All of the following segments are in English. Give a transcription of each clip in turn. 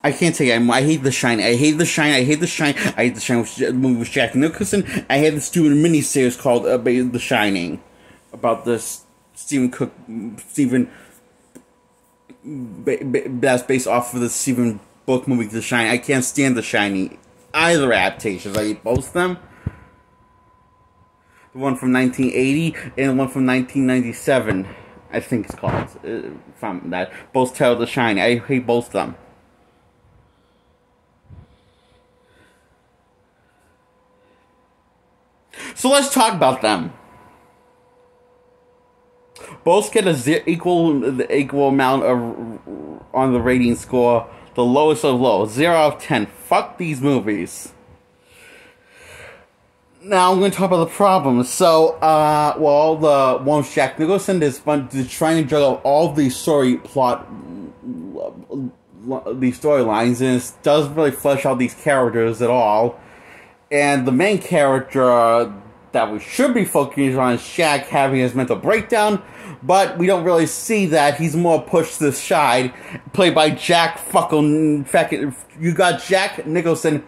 I can't take it. I hate The Shining. I hate The Shining. I hate The Shining. I hate The Shining with movie with Jack Nicholson. I hate the stupid miniseries called The Shining about this Stephen that's based off of the Stephen book movie The Shining. I can't stand The Shining. Either adaptations. I hate both of them. The one from 1980 and the one from 1997. I think it's called. From that. Both tell The Shining. I hate both of them. So let's talk about them. Both get a equal amount of on the rating score. The lowest of low, 0 out of 10. Fuck these movies. Now I'm going to talk about the problems. So, well, the one with Jack Nicholson is fun to trying to juggle all these storylines, and it doesn't really flesh out these characters at all. And the main character that we should be focusing on is Jack having his mental breakdown, but we don't really see that. He's more pushed to the side, played by Jack fucking... You got Jack Nicholson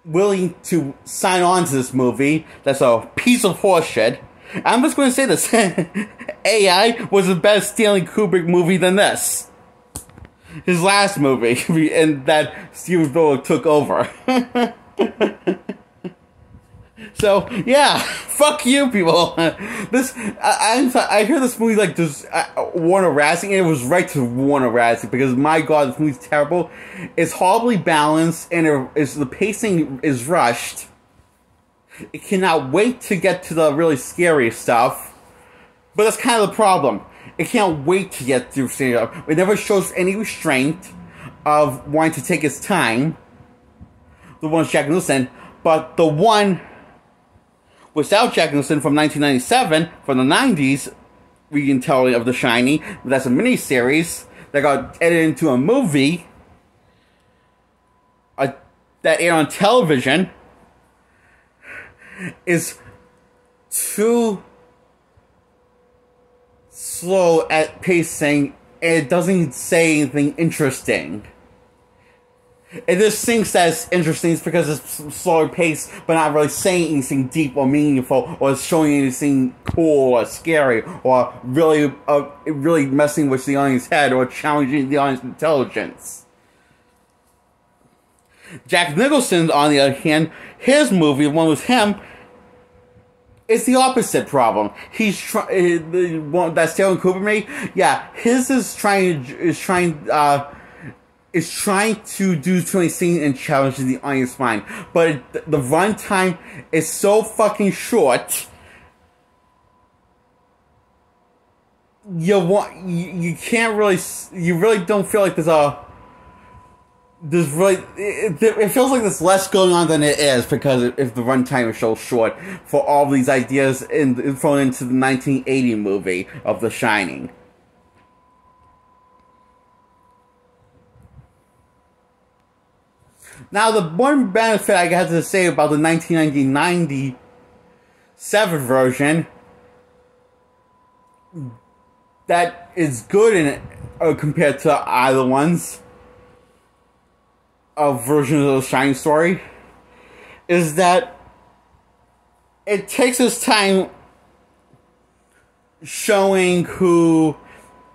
willing to sign on to this movie. That's a piece of horseshit. I'm just going to say this. AI was a better Stanley Kubrick movie than this. His last movie, and that Steven Spielberg took over. So yeah, fuck you, people. I hear this movie like just Warner Razzing, and it was right to Warner Razzing because my god, this movie's terrible. It's horribly balanced, and the pacing is rushed. It cannot wait to get to the really scary stuff, but that's kind of the problem. It can't wait to get to stuff. It never shows any restraint of wanting to take its time. The one with Jack Nicholson, but the one without Jack Nicholson from 1997, from the 90s, retelling of The Shining, that's a miniseries that got edited into a movie that aired on television, is too slow at pacing, and it doesn't say anything interesting. It just thinks that it's interesting because it's slower paced, but not really saying anything deep or meaningful, or showing anything cool or scary, or really messing with the audience's head, or challenging the audience's intelligence. Jack Nicholson, on the other hand, his movie, the one with him, is the opposite problem. He's the one that Stanley Kubrick made. Yeah, his is trying to do too many things and challenge the audience mind, but the runtime is so fucking short. You really don't feel like it feels like there's less going on than it is because if the runtime is so short for all these ideas thrown into the 1980 movie of The Shining. Now, the one benefit I got to say about the 1997 version that is good in it compared to either ones of versions of The Shining story is that it takes its time showing who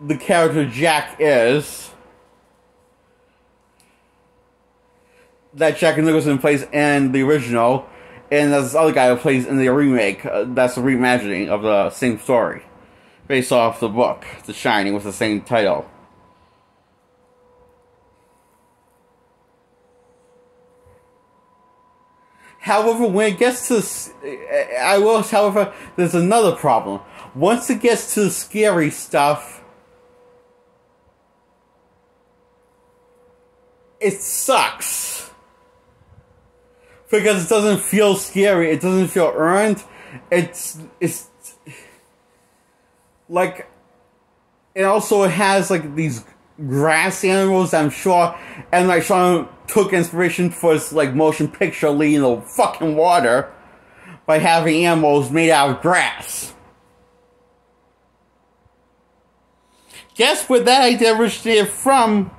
the character Jack is, that Jack Nicholson plays in the original, and there's this other guy who plays in the remake. That's a reimagining of the same story, based off the book, The Shining, with the same title. However, when it gets to... however, there's another problem. Once it gets to the scary stuff, it sucks. Because it doesn't feel scary, it doesn't feel earned. It's like, it also has like these grass animals, I'm sure, and like Sean took inspiration for his like motion picture leading the fucking water by having animals made out of grass. Guess where that idea originated from?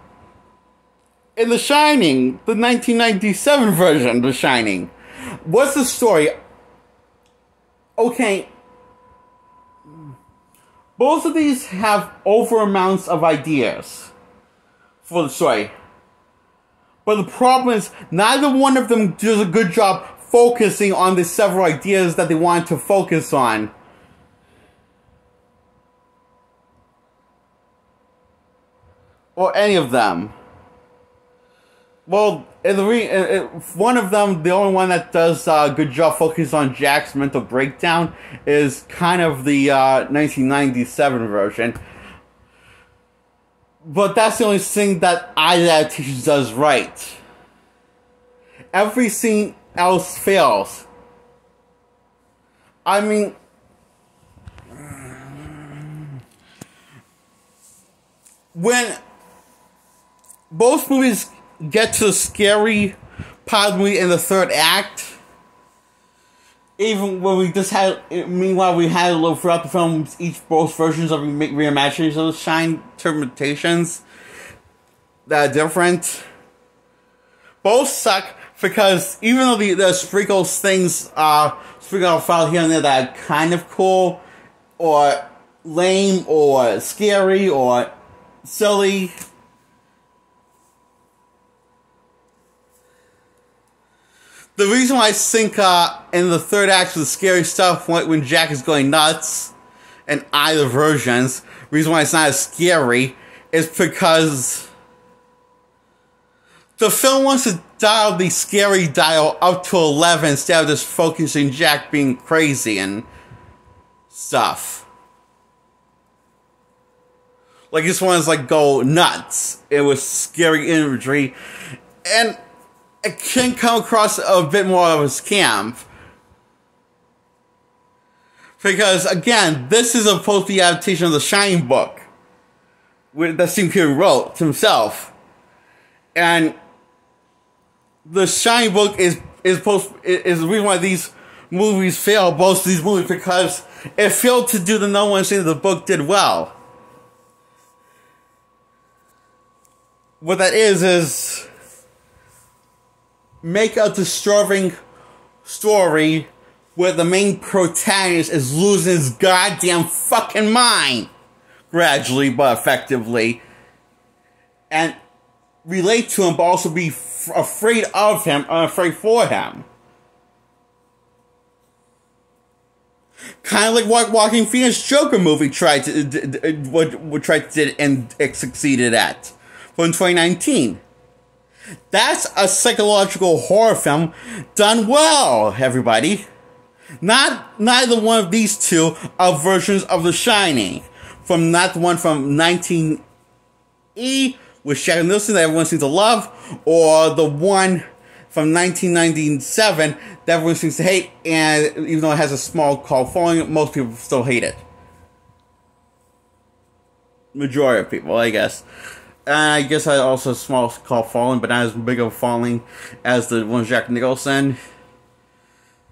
in The Shining, the 1997 version of The Shining. What's the story? Okay, both of these have over amounts of ideas for the story. But the problem is, neither one of them does a good job focusing on the several ideas that they want to focus on. Or any of them. Well, one of them, the only one that does a good job focusing on Jack's mental breakdown, is kind of the 1997 version. But that's the only thing that either adaptation does right. Everything else fails. I mean, when both movies get to the scary part of the movie in the third act, even when we just had, meanwhile we had a little throughout the film, both versions of reimaginings of the Shine interpretations that are different. Both suck because even though the sprinkles things sprinkle out file here and there that are kind of cool or lame or scary or silly, the reason why I think in the third act of the scary stuff when Jack is going nuts in either versions, the reason why it's not as scary is because the film wants to dial the scary dial up to 11 instead of just focusing Jack being crazy and stuff. Like this one is like go nuts. It was scary imagery, and it can come across a bit more of a scam. Because, again, this is supposed to be an adaptation of the Shining book that Stephen King wrote himself. And the Shining book is the reason why these movies fail, both of these movies, because it failed to do the number one thing that the book did well. What that is make a disturbing story where the main protagonist is losing his goddamn fucking mind gradually but effectively, and relate to him but also be afraid of him and afraid for him. Kind of like what Joaquin Phoenix Joker movie tried to do and it succeeded at from 2019. That's a psychological horror film done well, everybody. Neither one of these two are versions of The Shining. Not the one from 19E with Jack Nicholson that everyone seems to love, or the one from 1997 that everyone seems to hate, and even though it has a small cult following, most people still hate it. Majority of people, I guess. I guess I also have a small cult following, but not as big of a following as the one Jack Nicholson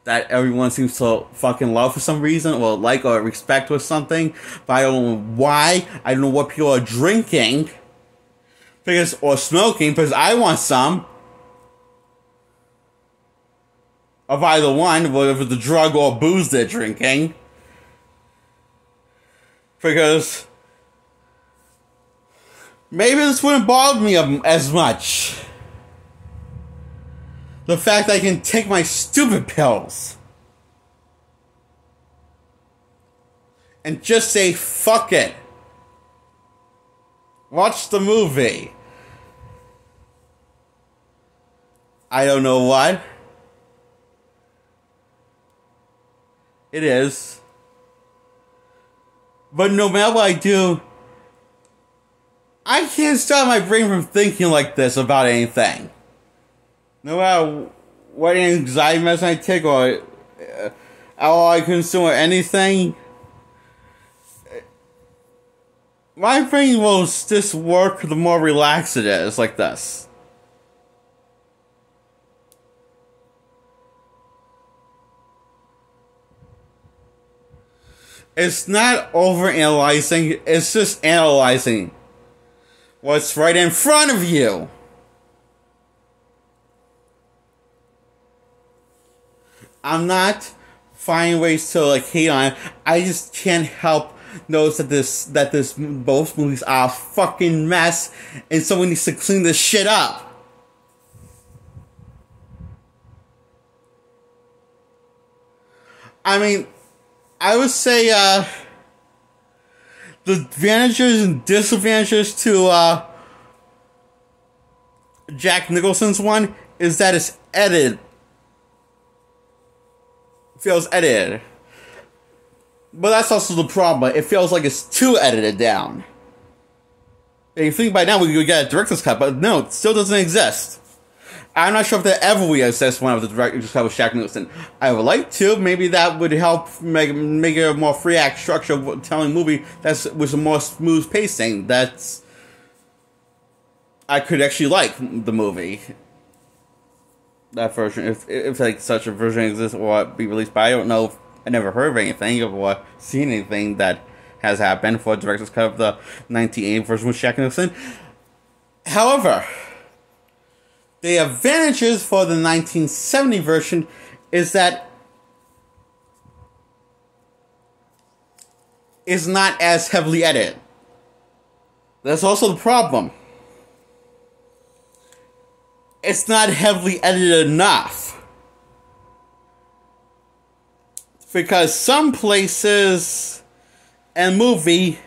that everyone seems to fucking love for some reason, or like, or respect or something. But I don't know why. I don't know what people are drinking or smoking, because I want some of either one, whether it's the drug or booze they're drinking. Because maybe this wouldn't bother me as much. The fact that I can take my stupid pills and just say, fuck it. Watch the movie. I don't know what. It is. But no matter what I do, I can't stop my brain from thinking like this about anything. No matter what anxiety medicine I take or how I consume or anything, my brain will just work the more relaxed it is, like this. It's not overanalyzing, it's just analyzing what's right in front of you. I'm not finding ways to like hate on it. I just can't help notice that both movies are a fucking mess, and someone needs to clean this shit up. I mean, I would say the advantages and disadvantages to Jack Nicholson's one is that it's edited. It feels edited. But that's also the problem. It feels like it's too edited down. And you think by now we could get a director's cut, but no, it still doesn't exist. I'm not sure if there ever will exist one of the director's cut with Jack Nicholson. I would like to. Maybe that would help make it a more free act structure telling movie that's with a more smooth pacing. That's I could actually like the movie. That version, if like such a version exists or be released, but I don't know. I never heard of anything or seen anything that has happened for a director's cut of the 1980 version with Jack Nicholson. However, the advantages for the 1970 version is that it's not as heavily edited. That's also the problem. It's not heavily edited enough. Because some places and movie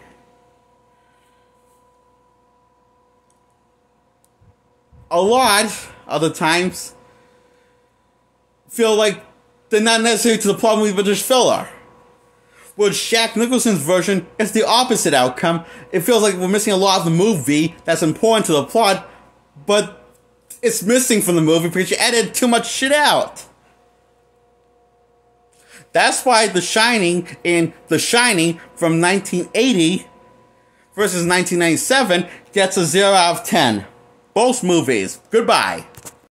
a lot of the times feel like they're not necessary to the plot movie but just filler. With Jack Nicholson's version, it's the opposite outcome. It feels like we're missing a lot of the movie that's important to the plot, but it's missing from the movie because you edited too much shit out. That's why The Shining in The Shining from 1980 versus 1997 gets a 0 out of 10. Both movies. Goodbye.